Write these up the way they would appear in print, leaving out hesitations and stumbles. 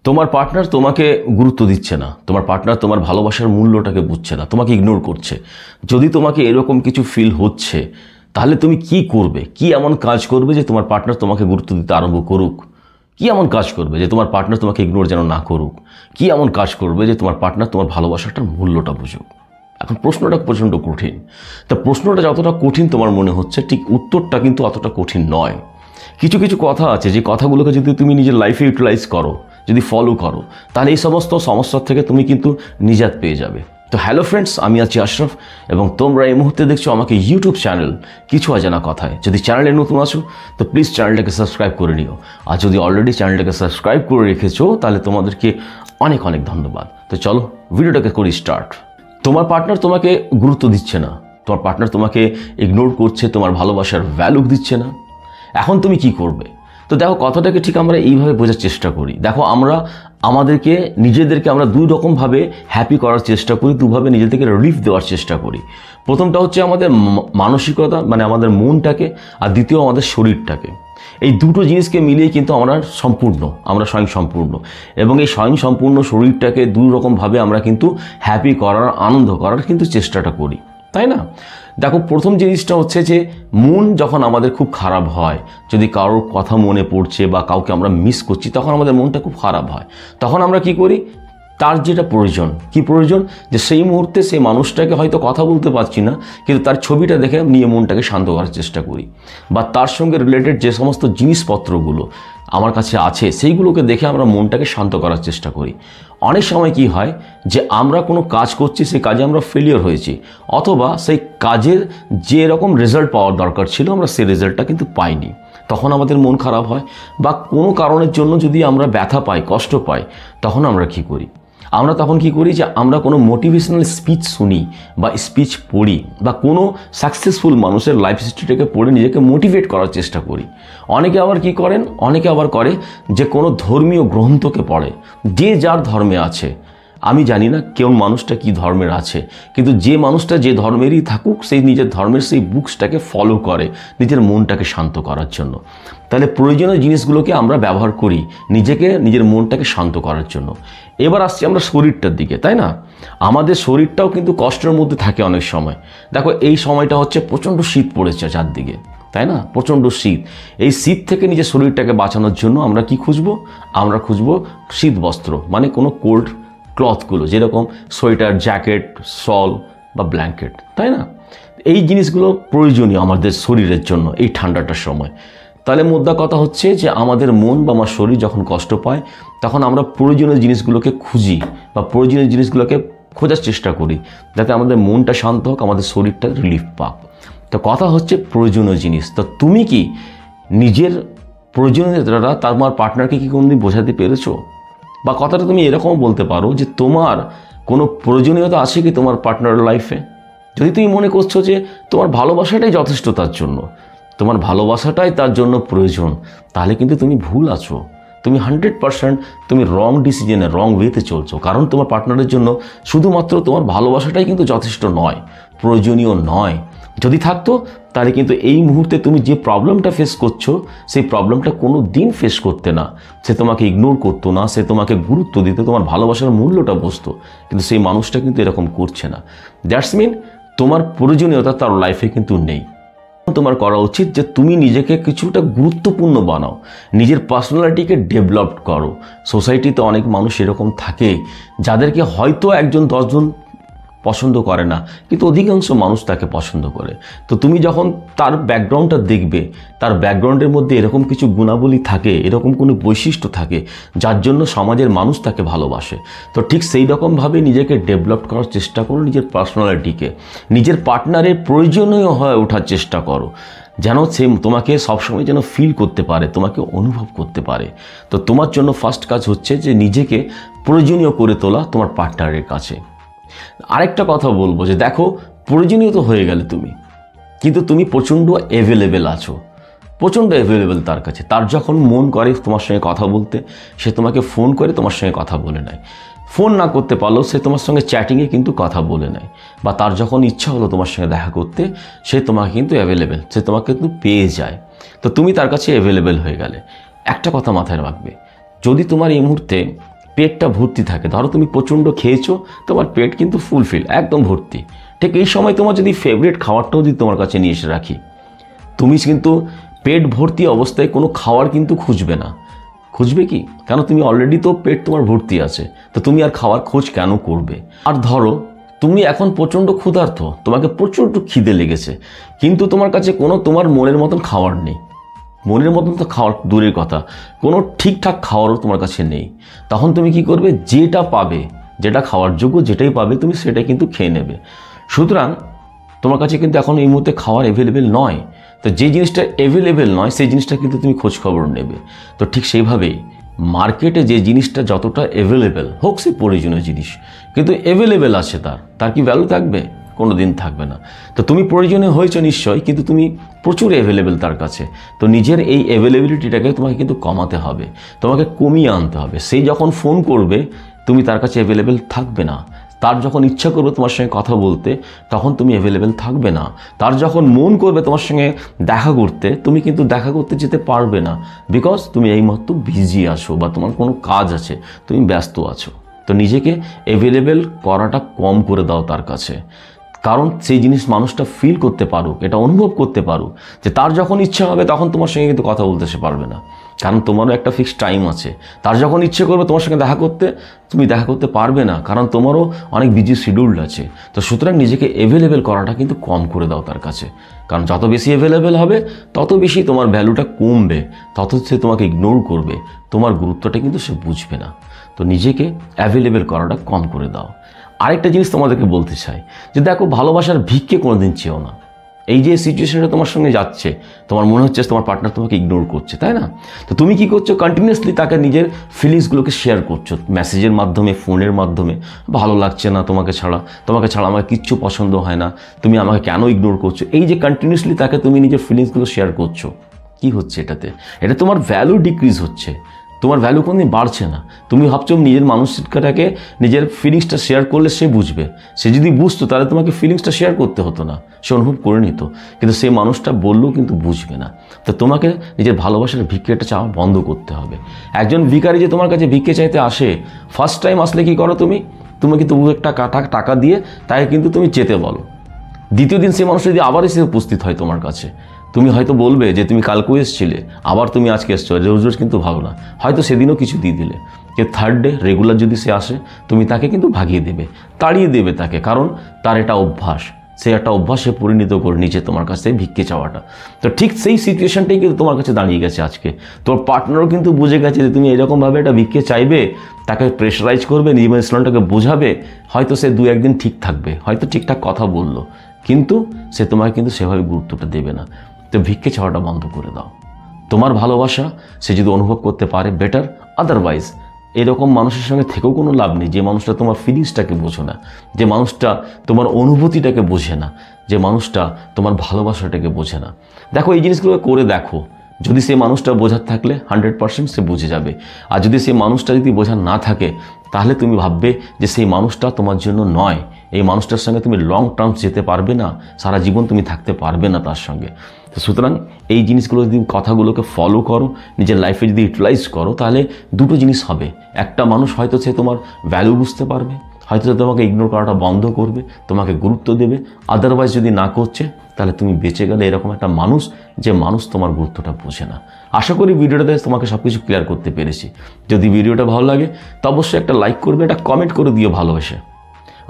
তোমার পার্টনার তোমাকে গুরুত্ব দিচ্ছে না, তোমার পার্টনার তোমার ভালোবাসার মূল্যটাকে বুঝছে না, তোমাকে ইগনোর করছে। যদি তোমাকে এরকম কিছু ফিল হচ্ছে, তাহলে তুমি কি করবে? কি এমন কাজ করবে যে তোমার পার্টনার তোমাকে গুরুত্ব দিতে আরম্ভ করুক? কি এমন কাজ করবে যে তোমার পার্টনার তোমাকে ইগনোর যেন না করুক? কি এমন কাজ করবে যে তোমার পার্টনার তোমার ভালোবাসাটার মূল্যটা বুঝুক? এখন প্রশ্নটা প্রচণ্ড কঠিন। তা প্রশ্নটা যতটা কঠিন তোমার মনে হচ্ছে, ঠিক উত্তরটা কিন্তু অতটা কঠিন নয়। কিছু কিছু কথা আছে, যে কথাগুলোকে যদি তুমি নিজের লাইফে ইউটিলাইজ করো, যদি ফলো করো, তাহলে এই সমস্ত সমস্যার থেকে তুমি কিন্তু নিজাত পেয়ে যাবে। তো হ্যালো ফ্রেন্ডস, আমি আছি আশরাফ এবং তোমরা এই মুহূর্তে দেখছো আমাকে ইউটিউব চ্যানেল কিছু অজানা কথায়। যদি চ্যানেলে নতুন আছো তো প্লিজ চ্যানেলটাকে সাবস্ক্রাইব করে নিও, আর যদি অলরেডি চ্যানেলটাকে সাবস্ক্রাইব করে রেখেছো তাহলে তোমাদেরকে অনেক অনেক ধন্যবাদ। তো চলো ভিডিওটাকে করি স্টার্ট। তোমার পার্টনার তোমাকে গুরুত্ব দিচ্ছে না, তোমার পার্টনার তোমাকে ইগনোর করছে, তোমার ভালোবাসার ভ্যালু দিচ্ছে না। এখন তুমি কি করবে? তো দেখো, কথাটাকে ঠিক আমরা এইভাবে বোঝার চেষ্টা করি। দেখো, নিজেদেরকে আমরা দুই রকমভাবে হ্যাপি করার চেষ্টা করি, দুভাবে নিজেদেরকে রিলিফ দেওয়ার চেষ্টা করি। প্রথমটা হচ্ছে আমাদের মানসিকতা, মানে আমাদের মনটাকে, আর দ্বিতীয় আমাদের শরীরটাকে। এই দুটো জিনিসকে মিলিয়ে কিন্তু আমরা স্বয়ং সম্পূর্ণ। এবং এই স্বয়ং সম্পূর্ণ শরীরটাকে দুই রকমভাবে আমরা কিন্তু হ্যাপি করার, আনন্দ করার কিন্তু চেষ্টাটা করি, তাই না? দেখো, প্রথম জিনিসটা হচ্ছে যে মন যখন আমাদের খুব খারাপ হয়, যদি কারোর কথা মনে পড়ছে বা কাউকে আমরা মিস করছি, তখন আমাদের মনটা খুব খারাপ হয়। তখন আমরা কি করি? তার যেটা প্রয়োজন, কি প্রয়োজন, যে সেই মুহূর্তে সেই মানুষটাকে হয়তো কথা বলতে পারছি না, কিন্তু তার ছবিটা দেখে নিয়ে মনটাকে শান্ত করার চেষ্টা করি, বা তার সঙ্গে রিলেটেড যে সমস্ত জিনিসপত্রগুলো আমার কাছে আছে সেইগুলোকে দেখে আমরা মনটাকে শান্ত করার চেষ্টা করি। অনেক সময় কি হয় যে আমরা কোনো কাজ করছি, সেই কাজে আমরা ফেলিওর হয়েছি, অথবা সেই কাজের যে রকম রেজাল্ট পাওয়ার দরকার ছিল আমরা সেই রেজাল্টটা কিন্তু পাইনি, তখন আমাদের মন খারাপ হয়। বা কোনো কারণের জন্য যদি আমরা ব্যথা পাই, কষ্ট পাই, তখন আমরা কি করি? আমরা তখন কি করি যে আমরা কোনো মোটিভেশনাল স্পিচ শুনি বা স্পিচ পড়ি, বা কোনো সাকসেসফুল মানুষের লাইফ হিস্ট্রিটাকে পড়ে নিজেকে মোটিভেট করার চেষ্টা করি। অনেকে আবার করে যে কোনো ধর্মীয় গ্রন্থকে পড়ে। যে যার ধর্মে আছে, আমি জানি না কেউ মানুষটা কি ধর্মের আছে, কিন্তু যে মানুষটা যে ধর্মেরই থাকুক, সেই নিজের ধর্মের সেই বুকসটাকে ফলো করে নিজের মনটাকে শান্ত করার জন্য। তাহলে প্রয়োজনীয় জিনিসগুলোকে আমরা ব্যবহার করি নিজের মনটাকে শান্ত করার জন্য। এবার আসছি আমরা শরীরটার দিকে, তাই না? আমাদের শরীরটাও কিন্তু কষ্টের মধ্যে থাকে অনেক সময়। দেখো, এই সময়টা হচ্ছে প্রচণ্ড শীত পড়েছে চারদিকে, তাই না? প্রচণ্ড শীত। এই শীত থেকে নিজের শরীরটাকে বাঁচানোর জন্য আমরা কি খুঁজবো? আমরা খুঁজবো শীত বস্ত্র, মানে কোনো কোল্ড ক্লথগুলো, যেরকম সোয়েটার, জ্যাকেট, শল বা ব্ল্যাঙ্কেট, তাই না? এই জিনিসগুলো প্রয়োজনীয় আমাদের শরীরের জন্য এই ঠান্ডাটার সময়। তাহলে মোদ্দা কথা হচ্ছে যে আমাদের মন বা আমার শরীর যখন কষ্ট পায়, তখন আমরা প্রয়োজনীয় জিনিসগুলোকে খুঁজি বা প্রয়োজনীয় জিনিসগুলোকে খোঁজার চেষ্টা করি, যাতে আমাদের মনটা শান্ত হোক, আমাদের শরীরটা রিলিফ পাক। তো কথা হচ্ছে প্রয়োজনীয় জিনিস। তো তুমি কি নিজের প্রয়োজনীয়তাটা তোমার পার্টনারকে কি কোনোদিন বোঝাতে পেরেছো? বা কথাটা তুমি এরকম বলতে পারো যে তোমার কোনো প্রয়োজনীয়তা আছে কি তোমার পার্টনারের লাইফে? যদি তুমি মনে করছো যে তোমার ভালোবাসাটাই যথেষ্ট তার জন্য, তোমার ভালোবাসাটাই তার জন্য প্রয়োজন, তাহলে কিন্তু তুমি ভুল আছো। তুমি 100% তুমি রং ডিসিশনে, রং ওয়েতে চলছো। কারণ তোমার পার্টনারের জন্য শুধুমাত্র তোমার ভালোবাসাটাই কিন্তু যথেষ্ট নয়, প্রয়োজনীয় নয়। যদি থাকতো, তাহলে কিন্তু এই মুহূর্তে তুমি যে প্রবলেমটা ফেস করছো, সেই প্রবলেমটা কোনো দিন ফেস করতে না। সে তোমাকে ইগনোর করতো না, সে তোমাকে গুরুত্ব দিত, তোমার ভালোবাসার মূল্যটা বুঝতো। কিন্তু সেই মানুষটা কিন্তু এরকম করছে না। দ্যাটস মিন তোমার প্রয়োজনীয়তা তার লাইফে কিন্তু নেই। তোমার করা উচিত যে তুমি নিজেকে কিছুটা গুরুত্বপূর্ণ বানাও, নিজের পার্সোনালিটিকে ডেভেলপ করো। সোসাইটিতে অনেক মানুষ এরকম থাকে যাদেরকে হয়তো 1-10 জন পছন্দ করে না, কিন্তু অধিকাংশ মানুষ তাকে পছন্দ করে। তো তুমি যখন তার ব্যাকগ্রাউন্ডটা দেখবে, তার ব্যাকগ্রাউন্ডের মধ্যে এরকম কিছু গুণাবলী থাকে, এরকম কোনো বৈশিষ্ট্য থাকে যার জন্য সমাজের মানুষ তাকে ভালোবাসে। তো ঠিক সেই রকমভাবে নিজেকে ডেভেলপ করার চেষ্টা করো, নিজের পার্সোনালিটিকে, নিজের পার্টনারের প্রয়োজনীয় হয়ে ওঠার চেষ্টা করো, যেন সে তোমাকে সবসময় যেন ফিল করতে পারে, তোমাকে অনুভব করতে পারে। তো তোমার জন্য ফার্স্ট কাজ হচ্ছে যে নিজেকে প্রয়োজনীয় করে তোলা তোমার পার্টনারের কাছে। আরেকটা কথা বলবো যে দেখো, প্রয়োজনীয় তো হয়ে গেলে তুমি, কিন্তু তুমি প্রচণ্ড অ্যাভেলেবেল আছো, প্রচণ্ড অ্যাভেলেবেল তার কাছে। তার যখন মন করে তোমার সঙ্গে কথা বলতে, সে তোমাকে ফোন করে তোমার সঙ্গে কথা বলে নেয়। ফোন না করতে পারলেও সে তোমার সঙ্গে চ্যাটিংয়ে কিন্তু কথা বলে নেয়। বা তার যখন ইচ্ছা হলো তোমার সঙ্গে দেখা করতে, সে তোমাকে কিন্তু অ্যাভেলেবেল, সে তোমাকে কিন্তু পেয়ে যায়। তো তুমি তার কাছে অ্যাভেলেবেল হয়ে গেলে। একটা কথা মাথায় রাখবে, যদি তোমার এই মুহূর্তে পেটটা ভর্তি থাকে। ধরো তুমি প্রচণ্ড খেয়েছো, তোমার পেট কিন্তু ফুলফিল, একদম ভর্তি। ঠিক এই সময় তোমার যদি ফেভারিট খাবারটাও যদি তোমার কাছে নিয়ে এসে রাখি, তুমি কিন্তু পেট ভর্তি অবস্থায় কোনো খাওয়ার কিন্তু খুঁজবে না। খুঁজবে কি? কেন? তুমি অলরেডি তো পেট তোমার ভর্তি আছে, তো তুমি আর খাওয়ার খোঁজ কেন করবে? আর ধরো তুমি এখন প্রচণ্ড ক্ষুধার্ত, তোমাকে প্রচণ্ড খিদে লেগেছে, কিন্তু তোমার কাছে কোনো তোমার মনের মতন খাবার নেই। মনের মতন তো খাওয়ার দূরের কথা, কোনো ঠিকঠাক খাওয়ারও তোমার কাছে নেই। তখন তুমি কি করবে? যেটা পাবে, যেটা খাওয়ার যোগ্য যেটাই পাবে তুমি সেটাই কিন্তু খেয়ে নেবে। সুতরাং তোমার কাছে কিন্তু এখন এই মুহূর্তে খাওয়ার অ্যাভেলেবেল নয়, তো যে জিনিসটা অ্যাভেলেবেল নয় সেই জিনিসটা কিন্তু তুমি খোঁজ খবর নেবে। তো ঠিক সেইভাবেই মার্কেটে যে জিনিসটা যতটা অ্যাভেলেবেল হোক, সে প্রয়োজনীয় জিনিস, কিন্তু অ্যাভেলেবেল আছে, তার কি ভ্যালু থাকবে? কোনো দিন থাকবে না। তো তুমি প্রয়োজনীয় হয়েছো নিশ্চয়ই, কিন্তু তুমি প্রচুর অ্যাভেলেবেল তার কাছে। তো নিজের এই অ্যাভেলেবিলিটিটাকে তোমাকে কিন্তু কমাতে হবে, তোমাকে কমিয়ে আনতে হবে। সেই যখন ফোন করবে তুমি তার কাছে অ্যাভেলেবেল থাকবে না। তার যখন ইচ্ছা করবে তোমার সঙ্গে কথা বলতে, তখন তুমি অ্যাভেলেবেল থাকবে না। তার যখন মন করবে তোমার সঙ্গে দেখা করতে, তুমি কিন্তু দেখা করতে যেতে পারবে না, বিকজ তুমি এই মুহূর্তে বিজি আছো বা তোমার কোনো কাজ আছে, তুমি ব্যস্ত আছো। তো নিজেকে অ্যাভেলেবেল করাটা কম করে দাও তার কাছে, কারণ সেই জিনিস মানুষটা ফিল করতে পারুক, এটা অনুভব করতে পারুক যে তার যখন ইচ্ছা হবে তখন তোমার সঙ্গে কিন্তু কথা বলতে সে পারবে না, কারণ তোমারও একটা ফিক্সড টাইম আছে। তার যখন ইচ্ছে করবে তোমার সঙ্গে দেখা করতে, তুমি দেখা করতে পারবে না, কারণ তোমারও অনেক বিজি শিডিউল আছে। তো সুতরাং নিজেকে অ্যাভেলেবেল করাটা কিন্তু কম করে দাও তার কাছে, কারণ যত বেশি অ্যাভেলেবেল হবে তত বেশি তোমার ভ্যালুটা কমবে, তত সে তোমাকে ইগনোর করবে, তোমার গুরুত্বটা কিন্তু সে বুঝবে না। তো নিজেকে অ্যাভেলেবেল করাটা কম করে দাও। আরেকটা জিনিস তোমাদেরকে বলতে চাই যে দেখো, ভালোবাসার ভিক্ষে কোনোদিন চেও না। এই যে সিচুয়েশনটা তোমার সঙ্গে যাচ্ছে, তোমার মনে হচ্ছে তোমার পার্টনার তোমাকে ইগনোর করছে, তাই না? তো তুমি কি করছো? কন্টিনিউয়াসলি তাকে নিজের ফিলিংসগুলোকে শেয়ার করছো মেসেজের মাধ্যমে, ফোনের মাধ্যমে। ভালো লাগছে না তোমাকে ছাড়া আমার কিচ্ছু পছন্দ হয় না, তুমি আমাকে কেন ইগনোর করছো? এই যে কন্টিনিউয়াসলি তাকে তুমি নিজের ফিলিংসগুলো শেয়ার করছো, কি হচ্ছে এটাতে? এটা তোমার ভ্যালু ডিক্রিজ হচ্ছে, তোমার ভ্যালু কোনোদিন বাড়ছে না। তুমি ভাবছো নিজের মানুষটাকে নিজের ফিলিংসটা শেয়ার করলে সে বুঝবে। সে যদি বুঝতো তাহলে তোমাকে ফিলিংসটা শেয়ার করতে হতো না, সে অনুভব করে নিত, কিন্তু সেই মানুষটা বললেও কিন্তু বুঝবে না। তো তোমাকে নিজের ভালোবাসার ভিক্ষেটা চাওয়া বন্ধ করতে হবে। একজন ভিখারি যে তোমার কাছে ভিক্ষে চাইতে আসে, ফার্স্ট টাইম আসলে কি করো তুমি কিন্তু একটা টাকা দিয়ে তাকে কিন্তু তুমি যেতে বলো। দ্বিতীয় দিন সেই মানুষ যদি আবার এসে উপস্থিত হয় তোমার কাছে, তুমি হয়তো বলবে যে তুমি কালকেও এসেছিলে, আবার তুমি আজকে এসছো, রোজ রোজ কিন্তু ভালো না, হয়তো সেদিনও কিছু দিয়ে দিলে। যে থার্ড ডে রেগুলার যদি সে আসে, তুমি তাকে কিন্তু ভাগিয়ে দেবে, তাড়িয়ে দেবে তাকে, কারণ তার এটা অভ্যাস, সে একটা অভ্যাসে পরিণত করে নিচে তোমার কাছ থেকে ভিক্ষে চাওয়াটা। তো ঠিক সেই সিচুয়েশনটাই কিন্তু তোমার কাছে দাঁড়িয়ে গেছে আজকে। তোর পার্টনারও কিন্তু বুঝে গেছে যে তুমি এরকমভাবে একটা ভিক্ষে চাইবে, তাকে প্রেশারাইজ করবে, নিজের ইসলামটাকে বোঝাবে। হয়তো সে 2-1 দিন ঠিক থাকবে, হয়তো ঠিকঠাক কথা বললো, কিন্তু সে তোমাকে কিন্তু সেভাবে গুরুত্বটা দেবে না। তো ভিক্ষে চাওয়াটা বন্ধ করে দাও। তোমার ভালোবাসা সে যদি অনুভব করতে পারে বেটার, আদারওয়াইজ এরকম মানুষের সঙ্গে থেকেও কোনো লাভ নেই যে মানুষটা তোমার ফিলিংসটাকে বোঝে না, যে মানুষটা তোমার অনুভূতিটাকে বোঝে না, যে মানুষটা তোমার ভালোবাসাটাকে বোঝে না। দেখো, এই জিনিসগুলো করে দেখো, যদি সেই মানুষটা বোঝার থাকলে 100% সে বুঝে যাবে। আর যদি সেই মানুষটা যদি বোঝার না থাকে, তাহলে তুমি ভাববে যে সেই মানুষটা তোমার জন্য নয়, এই মানুষটার সঙ্গে তুমি লং টার্ম যেতে পারবে না, সারা জীবন তুমি থাকতে পারবে না তার সঙ্গে। তো সুতরাং এই জিনিসগুলো যদি কথাগুলোকে ফলো করো, নিজের লাইফে যদি ইউটিলাইজ করো, তাহলে দুটো জিনিস হবে। একটা মানুষ হয়তো সে তোমার ভ্যালু বুঝতে পারবে, হয়তো তোমাকে ইগনোর করাটা বন্ধ করবে, তোমাকে গুরুত্ব দেবে। আদারওয়াইজ যদি না করছে, তাহলে তুমি বেঁচে গেলে এরকম একটা মানুষ, যে মানুষ তোমার গুরুত্বটা বোঝে না। আশা করি ভিডিওটাতে তোমাকে সব কিছু ক্লিয়ার করতে পেরেছি। যদি ভিডিওটা ভালো লাগে তো অবশ্যই একটা লাইক করবে, একটা কমেন্ট করে দিও ভালোবেসে।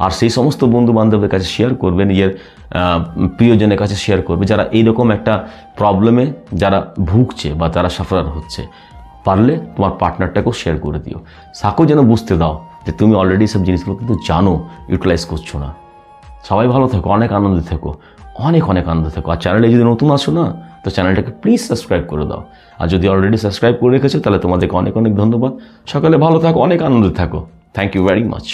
আর সেই সমস্ত বন্ধু বান্ধবদের কাছে শেয়ার করবে, নিজের প্রিয়জনের কাছে শেয়ার করবে যারা এইরকম একটা প্রবলেমে যারা ভুগছে বা যারা সাফারার হচ্ছে। পারলে তোমার পার্টনারটাকেও শেয়ার করে দিও, সাকেও যেন বুঝতে দাও যে তুমি অলরেডি সব জিনিসগুলো কিন্তু জানো, ইউটিলাইজ করছো না। সবাই ভালো থেকো, অনেক আনন্দে থেকো, অনেক আনন্দ থেকো। আর চ্যানেলে যদি নতুন আসো না, তো চ্যানেলটাকে প্লিজ সাবস্ক্রাইব করে দাও। আর যদি অলরেডি সাবস্ক্রাইব করে রেখেছো, তাহলে তোমাদেরকে অনেক ধন্যবাদ। সকালে ভালো থাকো, অনেক আনন্দে থাকো। Thank you very much.